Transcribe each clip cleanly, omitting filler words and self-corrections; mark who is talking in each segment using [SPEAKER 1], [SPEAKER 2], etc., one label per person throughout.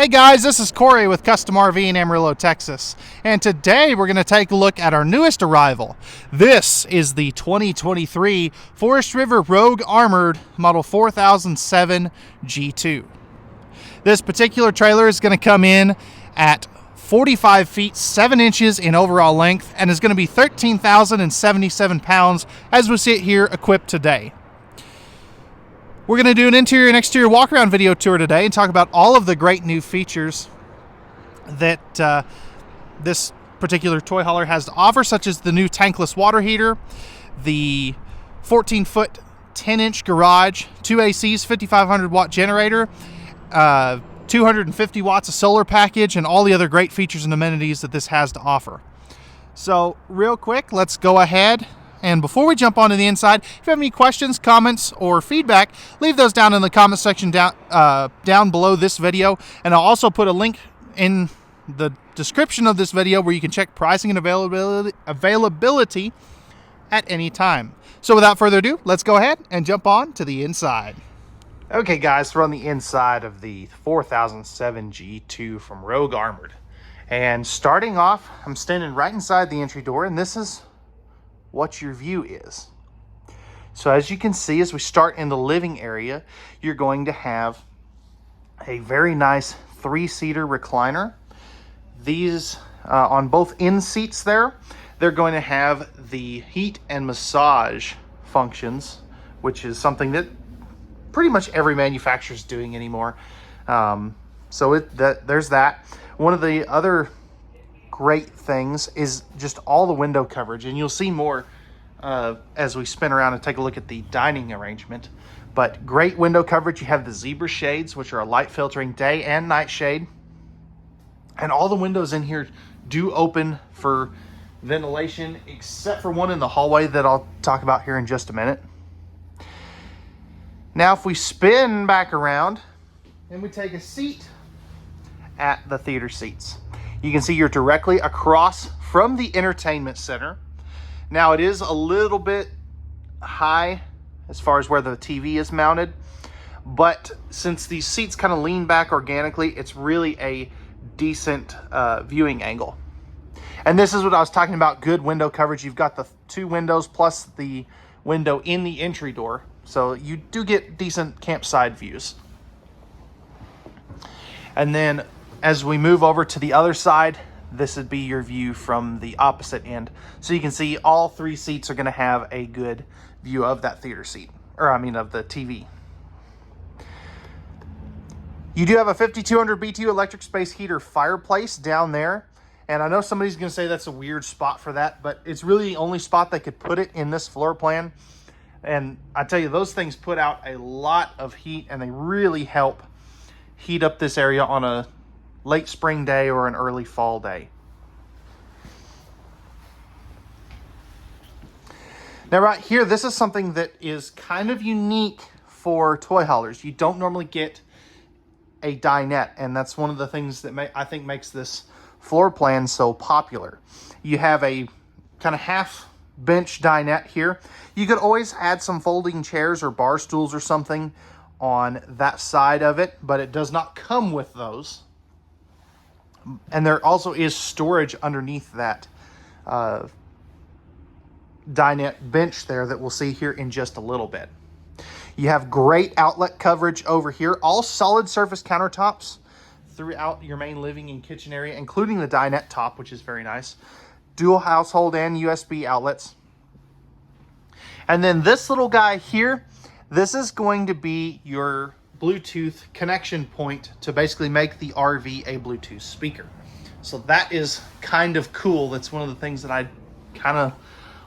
[SPEAKER 1] Hey guys, this is Corey with Custom RV in Amarillo, Texas, and today we're going to take a look at our newest arrival. This is the 2023 Forest River Rogue Armored Model 4007 G2. This particular trailer is going to come in at 45 feet 7 inches in overall length and is going to be 13,077 pounds as we see it here equipped today. We're going to do an interior and exterior walk-around video tour today and talk about all of the great new features that this particular toy hauler has to offer, such as the new tankless water heater, the 14-foot 10-inch garage, 2 ACs, 5,500 watt generator, 250 watts of solar package, and all the other great features and amenities that this has to offer. So real quick, let's go ahead. And before we jump onto the inside, if you have any questions, comments, or feedback, leave those down in the comment section down below this video. And I'll also put a link in the description of this video where you can check pricing and availability at any time. So without further ado, let's go ahead and jump on to the inside. Okay guys, so we're on the inside of the 4007 G2 from Rogue Armored. And starting off, I'm standing right inside the entry door, and this is what your view is. So as you can see, as we start in the living area, you're going to have a very nice 3-seater recliner. These on both end seats there, they're going to have the heat and massage functions, which is something that pretty much every manufacturer is doing anymore. There's that. One of the other great things is just all the window coverage, and you'll see more as we spin around and take a look at the dining arrangement. But great window coverage. You have the zebra shades, which are a light filtering day and night shade, and all the windows in here do open for ventilation, except for one in the hallway that I'll talk about here in just a minute. Now if we spin back around and we take a seat at the theater seats, you can see you're directly across from the entertainment center. Now it is a little bit high as far as where the TV is mounted, but since these seats kind of lean back organically, it's really a decent viewing angle. And this is what I was talking about, good window coverage. You've got the 2 windows plus the window in the entry door, so you do get decent campsite views. And then as we move over to the other side, this would be your view from the opposite end. So you can see all 3 seats are going to have a good view of that theater seat, of the TV. You do have a 5200 BTU electric space heater fireplace down there. And I know somebody's going to say that's a weird spot for that, but it's really the only spot they could put it in this floor plan. And I tell you, those things put out a lot of heat, and they really help heat up this area on a late spring day or an early fall day. Now right here, this is something that is kind of unique for toy haulers. You don't normally get a dinette, and that's one of the things that I think makes this floor plan so popular. You have a kind of half bench dinette here. You could always add some folding chairs or bar stools or something on that side of it, but it does not come with those. And there also is storage underneath that dinette bench there that we'll see here in just a little bit. You have great outlet coverage over here, all solid surface countertops throughout your main living and kitchen area, including the dinette top, which is very nice. Dual household and USB outlets. And then this little guy here, this is going to be your Bluetooth connection point to basically make the RV a Bluetooth speaker. So that is kind of cool. That's one of the things that I kind of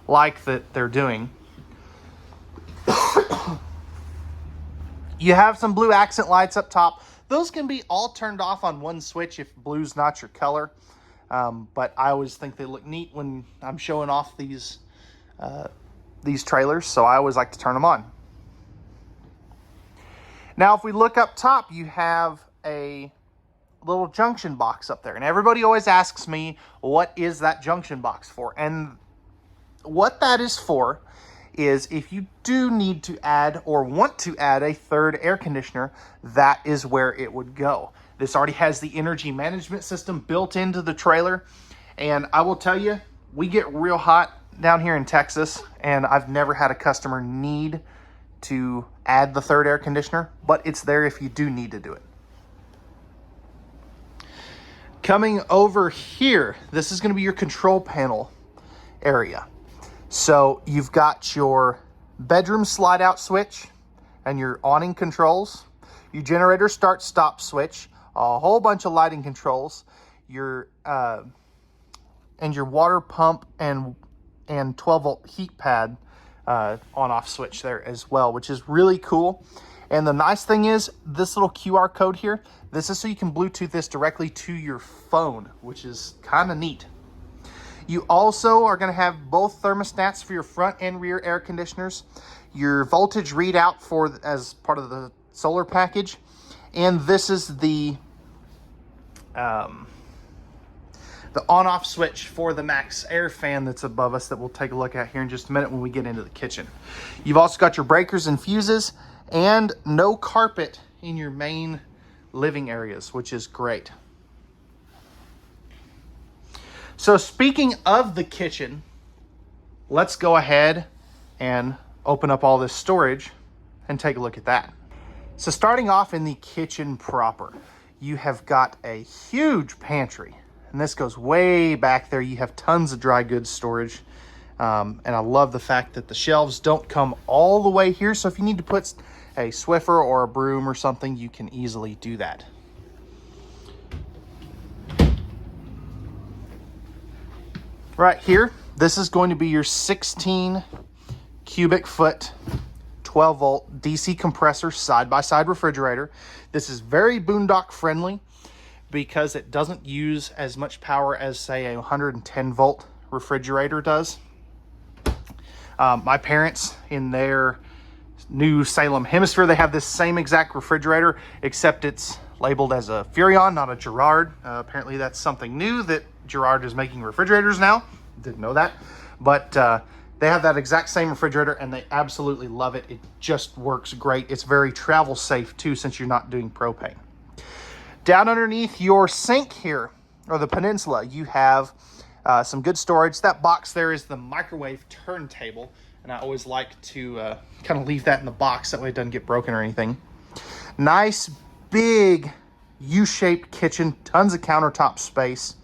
[SPEAKER 1] like that they're doing. You have some blue accent lights up top. Those can be all turned off on one switch if blue's not your color. But I always think they look neat when I'm showing off these trailers, so I always like to turn them on. Now, if we look up top, you have a little junction box up there. And everybody always asks me, what is that junction box for? And what that is for is if you do need to add or want to add a third air conditioner, that is where it would go. This already has the energy management system built into the trailer. And I will tell you, we get real hot down here in Texas, and I've never had a customer need to add the third air conditioner, but it's there if you do need to do it. Coming over here, this is going to be your control panel area. So you've got your bedroom slide out switch and your awning controls, your generator start stop switch, a whole bunch of lighting controls, your water pump and 12-volt heat pad on off switch there as well, which is really cool. And the nice thing is this little QR code here, this is so you can Bluetooth this directly to your phone, which is kind of neat. You also are going to have both thermostats for your front and rear air conditioners, your voltage readout as part of the solar package, and this is the on-off switch for the Max Air fan that's above us that we'll take a look at here in just a minute when we get into the kitchen. You've also got your breakers and fuses, and no carpet in your main living areas, which is great. So speaking of the kitchen, let's go ahead and open up all this storage and take a look at that. So starting off in the kitchen proper, you have got a huge pantry, and this goes way back there. You have tons of dry goods storage. And I love the fact that the shelves don't come all the way here. So if you need to put a Swiffer or a broom or something, you can easily do that. Right here, this is going to be your 16 cubic foot 12-volt DC compressor side-by-side refrigerator. This is very boondock friendly because it doesn't use as much power as, say, a 110-volt refrigerator does. My parents, in their new Salem Hemisphere, they have this same exact refrigerator, except it's labeled as a Furrion, not a Girard. Apparently that's something new, that Girard is making refrigerators now. Didn't know that. But they have that exact same refrigerator, and they absolutely love it. It just works great. It's very travel safe too, since you're not doing propane. Down underneath your sink here, or the peninsula, you have some good storage. That box there is the microwave turntable, and I always like to kind of leave that in the box, that way it doesn't get broken or anything. Nice big U-shaped kitchen, tons of countertop space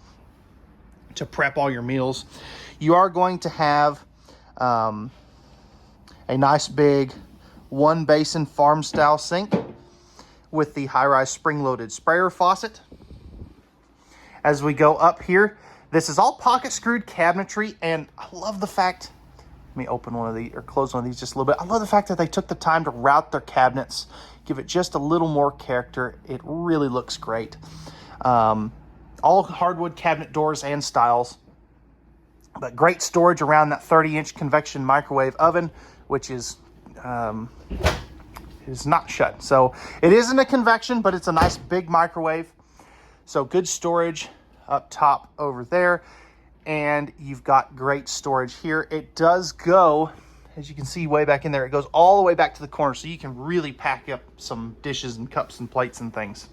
[SPEAKER 1] to prep all your meals. You are going to have a nice big one basin farm style sink with the high-rise spring-loaded sprayer faucet. As we go up here, this is all pocket screwed cabinetry, and I love the fact, let me open one of these or close one of these just a little bit. I love the fact that they took the time to route their cabinets, give it just a little more character. It really looks great. All hardwood cabinet doors and styles, but great storage around that 30-inch convection microwave oven, which is not shut. So it isn't a convection, but it's a nice big microwave. So good storage up top over there, and you've got great storage here. It does go, as you can see way back in there, it goes all the way back to the corner, so you can really pack up some dishes and cups and plates and things.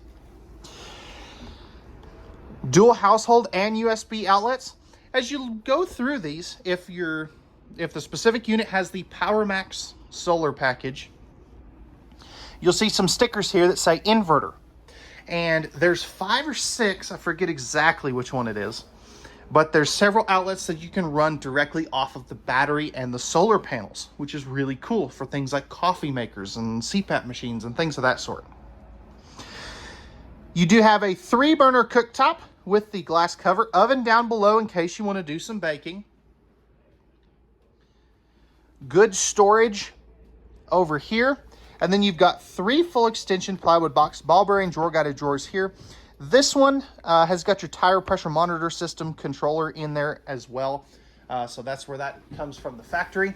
[SPEAKER 1] Dual household and USB outlets. As you go through these, if the specific unit has the PowerMax solar package, you'll see some stickers here that say inverter. And there's 5 or 6, I forget exactly which one it is, but there's several outlets that you can run directly off of the battery and the solar panels, which is really cool for things like coffee makers and CPAP machines and things of that sort. You do have a 3-burner cooktop with the glass cover, oven down below in case you want to do some baking. Good storage over here. And then you've got 3 full extension plywood box, ball bearing drawer guided drawers here. This one has got your tire pressure monitor system controller in there as well. So that's where that comes from the factory.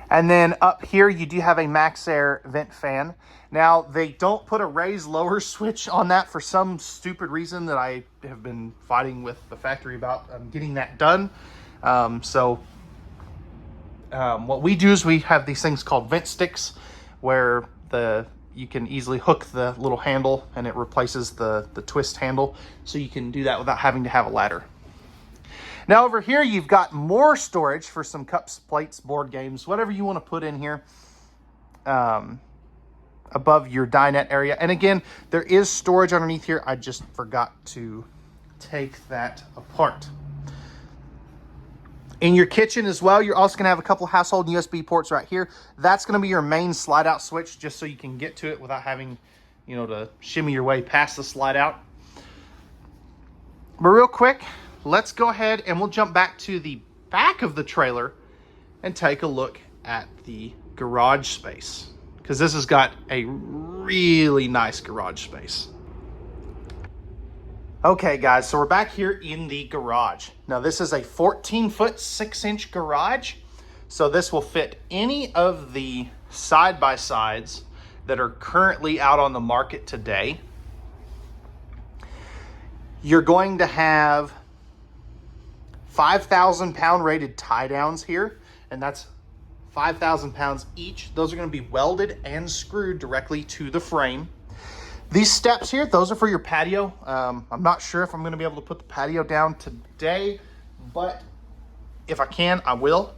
[SPEAKER 1] And then up here, you do have a MaxxAir vent fan. Now, they don't put a raise lower switch on that for some stupid reason that I have been fighting with the factory about getting that done. What we do is we have these things called vent sticks, where the you can easily hook the little handle and it replaces the twist handle. So you can do that without having to have a ladder. Now over here, you've got more storage for some cups, plates, board games, whatever you want to put in here above your dinette area. And again, there is storage underneath here. I just forgot to take that apart. In your kitchen as well, you're also going to have a couple household USB ports right here. That's going to be your main slide out switch, just so you can get to it without having, you know, to shimmy your way past the slide out. But real quick, let's go ahead and we'll jump back to the back of the trailer and take a look at the garage space, because this has got a really nice garage space. Okay guys, so we're back here in the garage. Now this is a 14-foot 6-inch garage. So this will fit any of the side-by-sides that are currently out on the market today. You're going to have 5,000 pound rated tie downs here, and that's 5,000 pounds each. Those are going to be welded and screwed directly to the frame. These steps here, those are for your patio. I'm not sure if I'm going to be able to put the patio down today, but if I can, I will.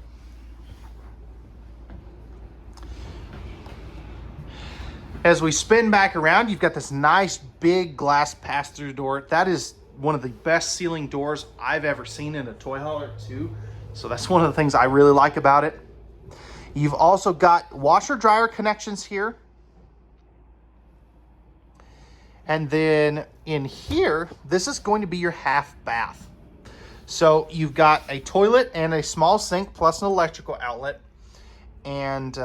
[SPEAKER 1] As we spin back around, you've got this nice big glass pass-through door. That is one of the best ceiling doors I've ever seen in a toy hauler too. So that's one of the things I really like about it. You've also got washer dryer connections here. And then in here, this is going to be your half bath. So you've got a toilet and a small sink plus an electrical outlet, and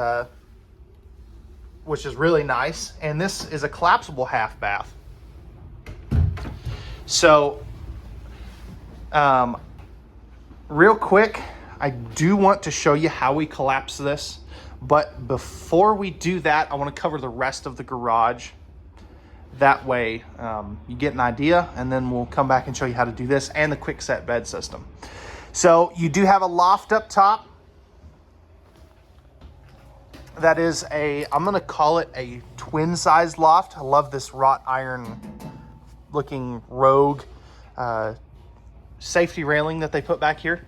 [SPEAKER 1] which is really nice. And this is a collapsible half bath. So real quick, I do want to show you how we collapse this. But before we do that, I want to cover the rest of the garage. That way you get an idea, and then we'll come back and show you how to do this and the quick set bed system. So you do have a loft up top. That is I'm going to call it a twin size loft. I love this wrought iron looking Rogue safety railing that they put back here.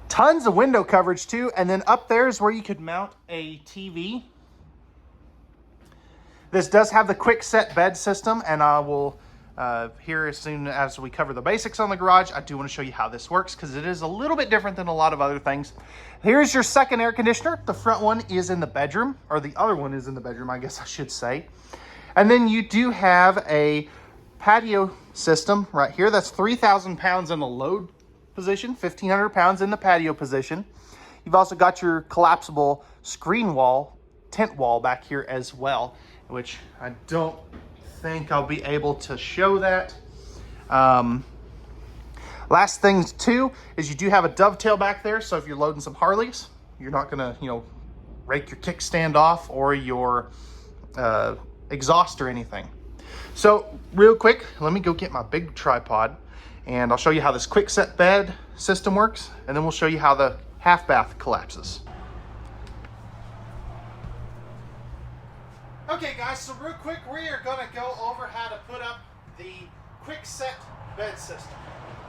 [SPEAKER 1] Tons of window coverage too. And then up there is where you could mount a TV. This does have the quick set bed system, and I will, here as soon as we cover the basics on the garage, I do want to show you how this works, because it is a little bit different than a lot of other things. Here's your second air conditioner. The front one is in the bedroom, or the other one is in the bedroom, I guess I should say. And then you do have a patio system right here. That's 3,000 pounds in the load position, 1,500 pounds in the patio position. You've also got your collapsible screen wall, tent wall back here as well, which I don't think I'll be able to show that. Last thing too is you do have a dovetail back there, so if you're loading some Harleys, you're not gonna, you know, rake your kickstand off or your exhaust or anything. So real quick, let me go get my big tripod, and I'll show you how this quick set bed system works, and then we'll show you how the half bath collapses. Okay guys, so real quick, we are going to go over how to put up the quick set bed system.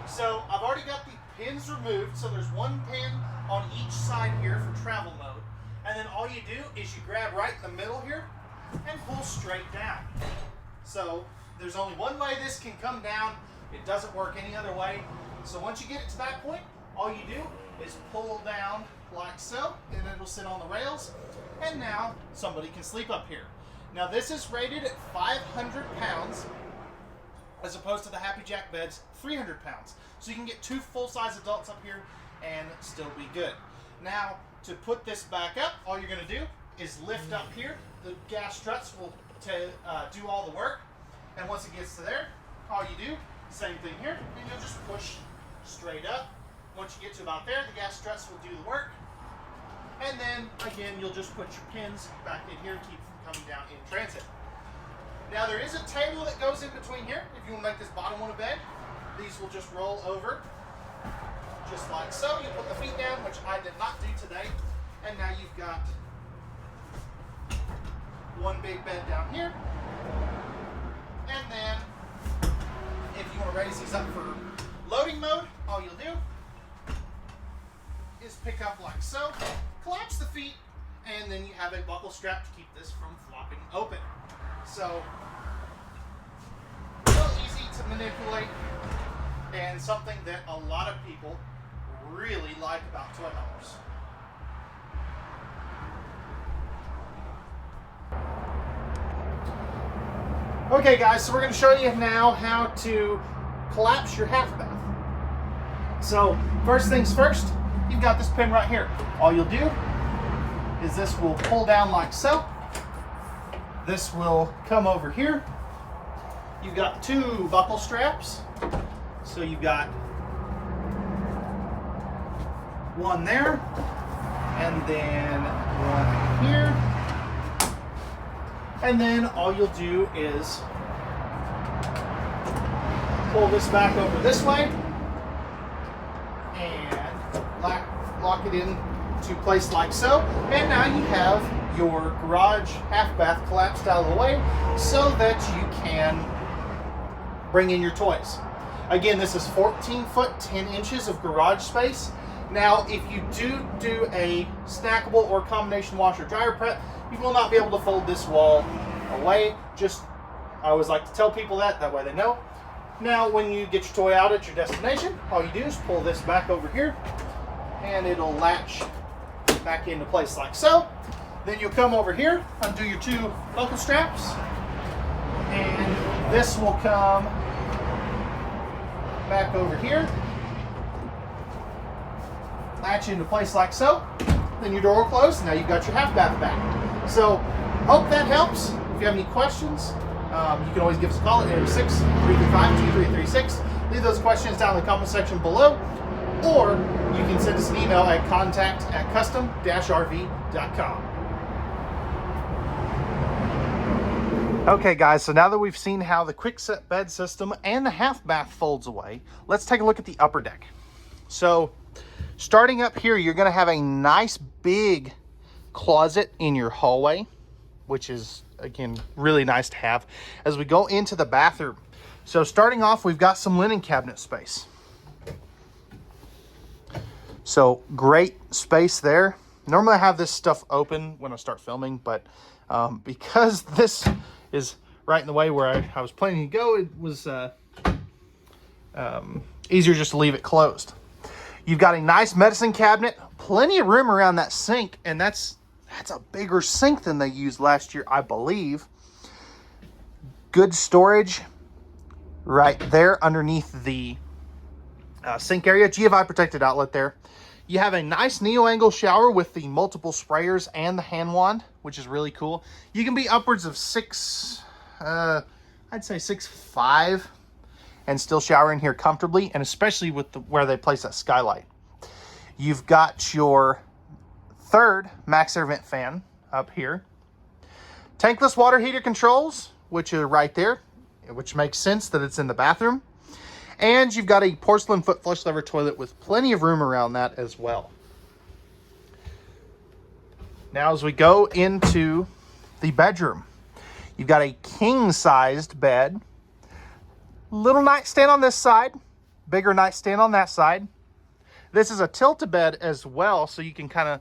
[SPEAKER 1] So I've already got the pins removed, so there's one pin on each side here for travel mode. And then all you do is you grab right in the middle here and pull straight down. So there's only one way this can come down. It doesn't work any other way. So once you get it to that point, all you do is pull down like so, and it'll sit on the rails. And now somebody can sleep up here. Now this is rated at 500 pounds as opposed to the Happy Jack beds, 300 pounds. So you can get two full-size adults up here and still be good. Now to put this back up, all you're going to do is lift up here. The gas struts will do all the work. And once it gets to there, all you do, same thing here, and you'll just push straight up. Once you get to about there, the gas struts will do the work. And then again, you'll just put your pins back in here and keep coming down in transit. Now there is a table that goes in between here. If you want to make this bottom one a bed, these will just roll over just like so. You put the feet down, which I did not do today, and now you've got one big bed down here. And then if you want to raise these up for loading mode, all you'll do is pick up like so, collapse the feet, and then you have a buckle strap to keep this from flopping open. So, real easy to manipulate, and something that a lot of people really like about toy haulers. Okay guys, so we're going to show you now how to collapse your half bath. So first things first, you've got this pin right here. All you'll do is this will pull down like so. This will come over here. You've got two buckle straps. So you've got one there, and then one here. And then all you'll do is pull this back over this way and lock it into place like so. And now you have your garage half bath collapsed out of the way so that you can bring in your toys. Again, this is 14 foot 10 inches of garage space. Now, if you do a snackable or combination washer dryer prep, you will not be able to fold this wall away. I always like to tell people that way they know. Now, when you get your toy out at your destination, all you do is pull this back over here, and it'll latch back into place like so. Then you'll come over here, undo your two buckle straps, and this will come back over here, latch into place like so. Then your door will close, and now you've got your half bath back. So, hope that helps. If you have any questions, you can always give us a call at 806-335-2336. Leave those questions down in the comment section below, or you can send us an email at contact@custom-rv.com. Okay guys, so now that we've seen how the Kwikset bed system and the half bath folds away, let's take a look at the upper deck. So, starting up here, you're going to have a nice big closet in your hallway, which is, again, really nice to have as we go into the bathroom. So starting off, we've got some linen cabinet space. So great space there. Normally I have this stuff open when I start filming, but because this is right in the way where I was planning to go, it was easier just to leave it closed. You've got a nice medicine cabinet, plenty of room around that sink, and that's a bigger sink than they used last year, I believe. Good storage right there underneath the sink area. GFI protected outlet there. You have a nice neo-angle shower with the multiple sprayers and the hand wand, which is really cool. You can be upwards of I'd say 6'5", and still shower in here comfortably, and especially with where they place that skylight. You've got your third max air vent fan up here. Tankless water heater controls, which are right there, which makes sense that it's in the bathroom. And you've got a porcelain foot flush lever toilet with plenty of room around that as well. Now as we go into the bedroom, you've got a king-sized bed. Little nightstand on this side, bigger nightstand on that side. This is a tilt-a-bed as well, so you can kind of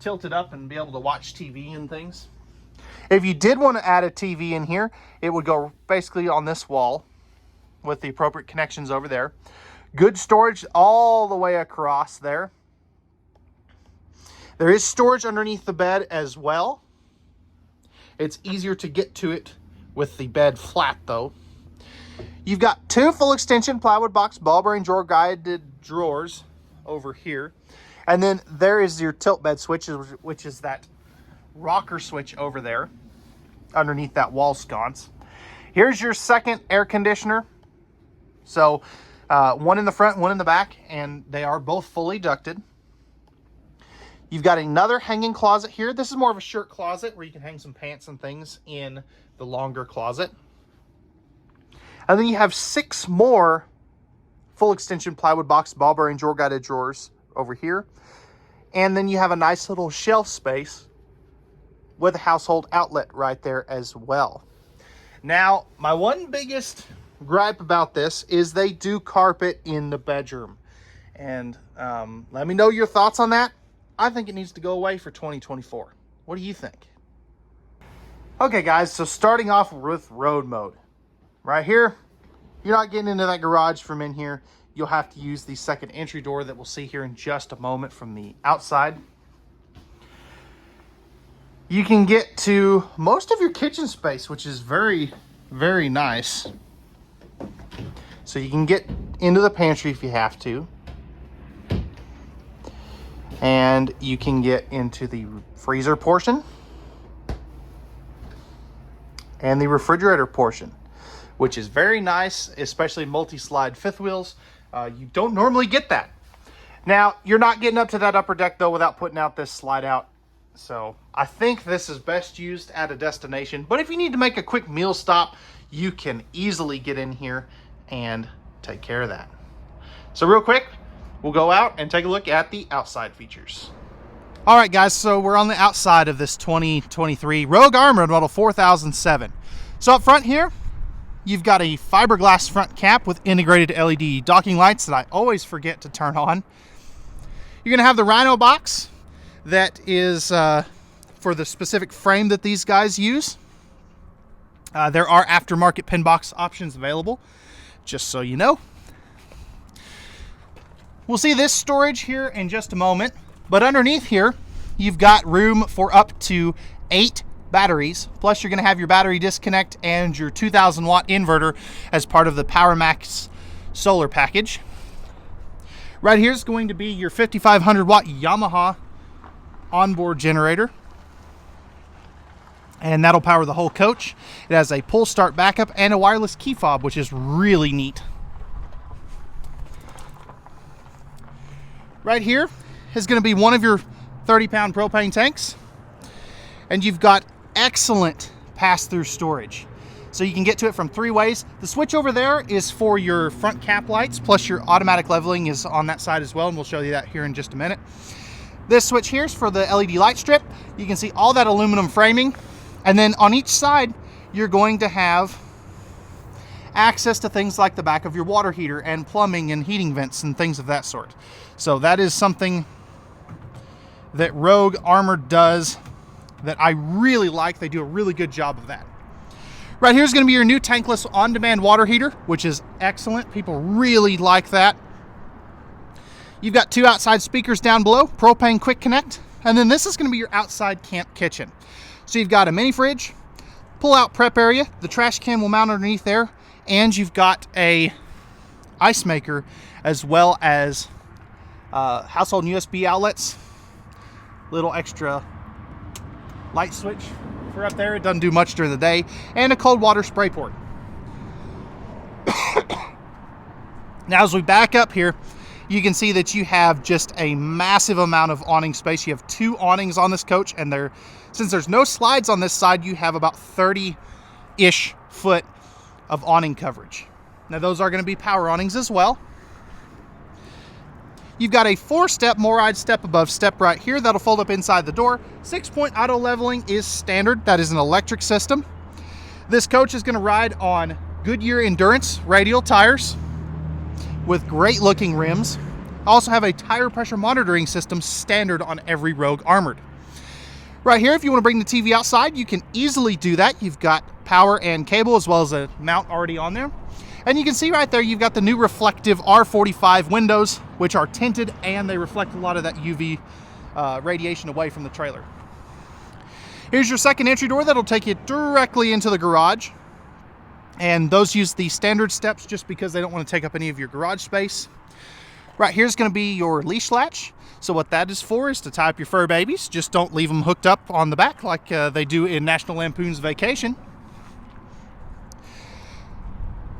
[SPEAKER 1] tilt it up and be able to watch TV and things. If you did want to add a TV in here, it would go basically on this wall with the appropriate connections over there. Good storage all the way across there. There is storage underneath the bed as well. It's easier to get to it with the bed flat though. You've got two full extension plywood box ball bearing drawer guided drawers over here. And then there is your tilt bed switch, which is that rocker switch over there underneath that wall sconce. Here's your second air conditioner. So one in the front, one in the back, and they are both fully ducted. You've got another hanging closet here. This is more of a shirt closet where you can hang some pants and things in the longer closet. And then you have 6 more full extension plywood box ball bearing drawer guided drawers over here. And then you have a nice little shelf space with a household outlet right there as well. Now, my one biggest gripe about this is they do carpet in the bedroom. And let me know your thoughts on that. I think it needs to go away for 2024. What do you think? Okay guys, so starting off with road mode. Right here, you're not getting into that garage from in here. You'll have to use the second entry door that we'll see here in just a moment from the outside. You can get to most of your kitchen space, which is very, very nice. So you can get into the pantry if you have to. And you can get into the freezer portion and the refrigerator portion, which is very nice, especially multi-slide fifth wheels. You don't normally get that. Now, you're not getting up to that upper deck though without putting out this slide out. So I think this is best used at a destination, but if you need to make a quick meal stop, you can easily get in here and take care of that. So real quick, we'll go out and take a look at the outside features. All right, guys, so we're on the outside of this 2023 Rogue Armored Model 4007. So up front here, you've got a fiberglass front cap with integrated LED docking lights that I always forget to turn on. You're gonna have the Rhino box that is for the specific frame that these guys use. There are aftermarket pin box options available, just so you know. We'll see this storage here in just a moment, but underneath here, you've got room for up to 8 batteries, plus you're gonna have your battery disconnect and your 2000 watt inverter as part of the PowerMax solar package. Right here is going to be your 5500 watt Yamaha onboard generator, and that'll power the whole coach. It has a pull start backup and a wireless key fob, which is really neat. Right here is going to be one of your 30-pound propane tanks, and you've got excellent pass-through storage. So you can get to it from 3 ways. The switch over there is for your front cap lights, plus your automatic leveling is on that side as well, and we'll show you that here in just a minute. This switch here is for the LED light strip. You can see all that aluminum framing, and then on each side, you're going to have access to things like the back of your water heater and plumbing and heating vents and things of that sort. So that is something that Rogue Armored does that I really like. They do a really good job of that. Right here is going to be your new tankless on-demand water heater, which is excellent. People really like that. You've got 2 outside speakers down below, propane quick connect, and then this is going to be your outside camp kitchen. So you've got a mini fridge, pull-out prep area, the trash can will mount underneath there, and you've got a ice maker as well as household USB outlets, little extra light switch for up there. It doesn't do much during the day, and a cold water spray port. Now as we back up here, you can see that you have just a massive amount of awning space. You have 2 awnings on this coach, and since there's no slides on this side, you have about 30-ish foot of awning coverage. Now those are going to be power awnings as well. You've got a 4-step MORryde step above step right here that'll fold up inside the door. 6-point auto leveling is standard. That is an electric system. This coach is going to ride on Goodyear Endurance radial tires with great looking rims. I also have a tire pressure monitoring system standard on every Rogue Armored. Right here, if you want to bring the TV outside, you can easily do that. You've got power and cable as well as a mount already on there. And you can see right there, you've got the new reflective R45 windows, which are tinted and they reflect a lot of that UV radiation away from the trailer. Here's your second entry door that'll take you directly into the garage. And those use the standard steps just because they don't want to take up any of your garage space. Right here's going to be your leash latch. So what that is for is to tie up your fur babies. Just don't leave them hooked up on the back like they do in National Lampoon's Vacation.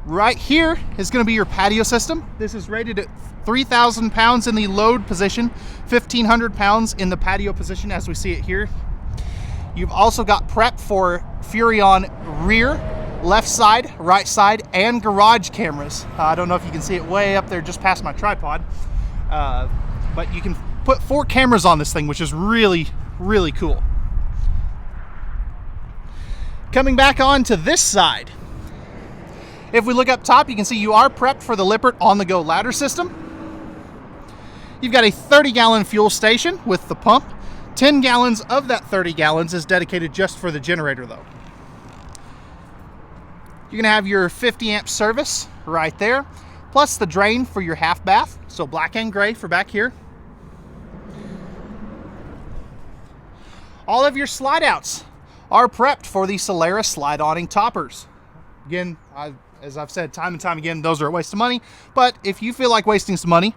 [SPEAKER 1] Right here is going to be your patio system. This is rated at 3,000 pounds in the load position, 1,500 pounds in the patio position as we see it here. You've also got prep for Furrion rear, left side, right side, and garage cameras. I don't know if you can see it way up there just past my tripod, but you can put 4 cameras on this thing, which is really, really cool. Coming back on to this side. If we look up top, you can see you are prepped for the Lippert on-the-go ladder system. You've got a 30-gallon fuel station with the pump. 10 gallons of that 30 gallons is dedicated just for the generator though. You're gonna have your 50 amp service right there, plus the drain for your half bath, so black and gray for back here. All of your slide outs are prepped for the Solaris slide awning toppers. Again, as I've said time and time again, those are a waste of money, but if you feel like wasting some money,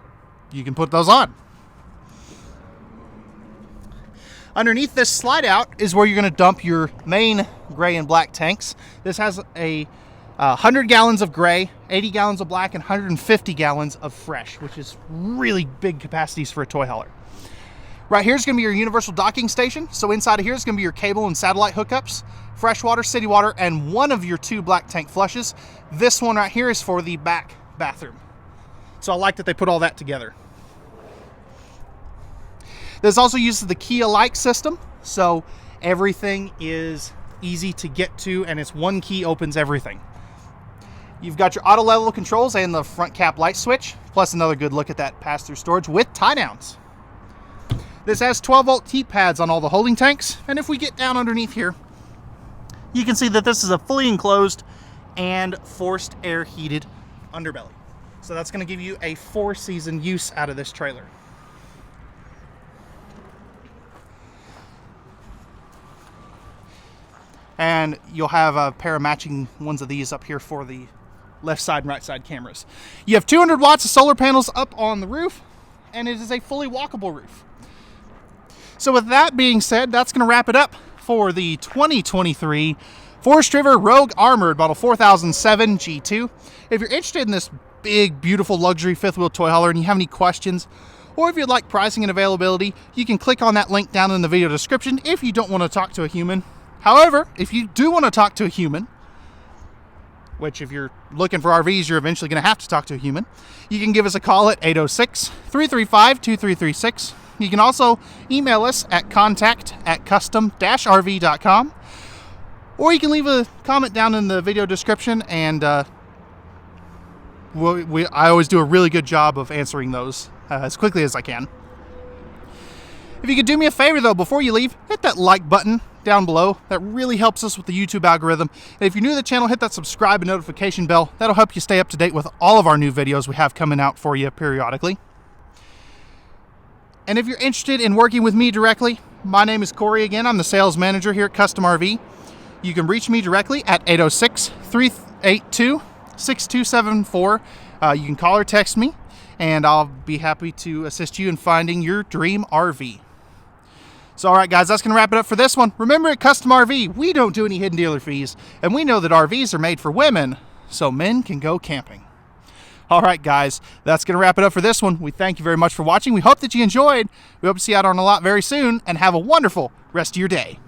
[SPEAKER 1] you can put those on. Underneath this slide out is where you're going to dump your main gray and black tanks. This has a 100 gallons of gray, 80 gallons of black, and 150 gallons of fresh, which is really big capacities for a toy hauler. Right here is going to be your universal docking station. So inside of here is going to be your cable and satellite hookups, freshwater, city water, and one of your 2 black tank flushes. This one right here is for the back bathroom. So I like that they put all that together. This also uses the Kia-like system, so everything is easy to get to, and it's one key opens everything. You've got your auto level controls and the front cap light switch, plus another good look at that pass-through storage with tie downs. This has 12-volt T-pads on all the holding tanks, and if we get down underneath here, you can see that this is a fully enclosed and forced air heated underbelly. So that's going to give you a 4-season use out of this trailer. And you'll have a pair of matching ones of these up here for the left side and right side cameras. You have 200 watts of solar panels up on the roof, and it is a fully walkable roof. So with that being said, that's going to wrap it up for the 2023 Forest River Rogue Armored Model 4007 G2. If you're interested in this big, beautiful luxury fifth wheel toy hauler and you have any questions, or if you'd like pricing and availability, you can click on that link down in the video description if you don't want to talk to a human. However, if you do want to talk to a human, which if you're looking for RVs, you're eventually going to have to talk to a human, you can give us a call at 806-335-2336. You can also email us at contact@custom-rv.com, or you can leave a comment down in the video description, and I always do a really good job of answering those as quickly as I can. If you could do me a favor though, before you leave, hit that like button down below. That really helps us with the YouTube algorithm. And if you're new to the channel, hit that subscribe and notification bell. That'll help you stay up to date with all of our new videos we have coming out for you periodically. And if you're interested in working with me directly, my name is Corey again. I'm the sales manager here at Custom RV. You can reach me directly at 806-382-6274. You can call or text me, and I'll be happy to assist you in finding your dream RV. So all right guys, that's going to wrap it up for this one. Remember, at Custom RV, we don't do any hidden dealer fees, and we know that RVs are made for women, so men can go camping. All right guys, that's going to wrap it up for this one. We thank you very much for watching. We hope that you enjoyed. We hope to see you out on a lot very soon, and have a wonderful rest of your day.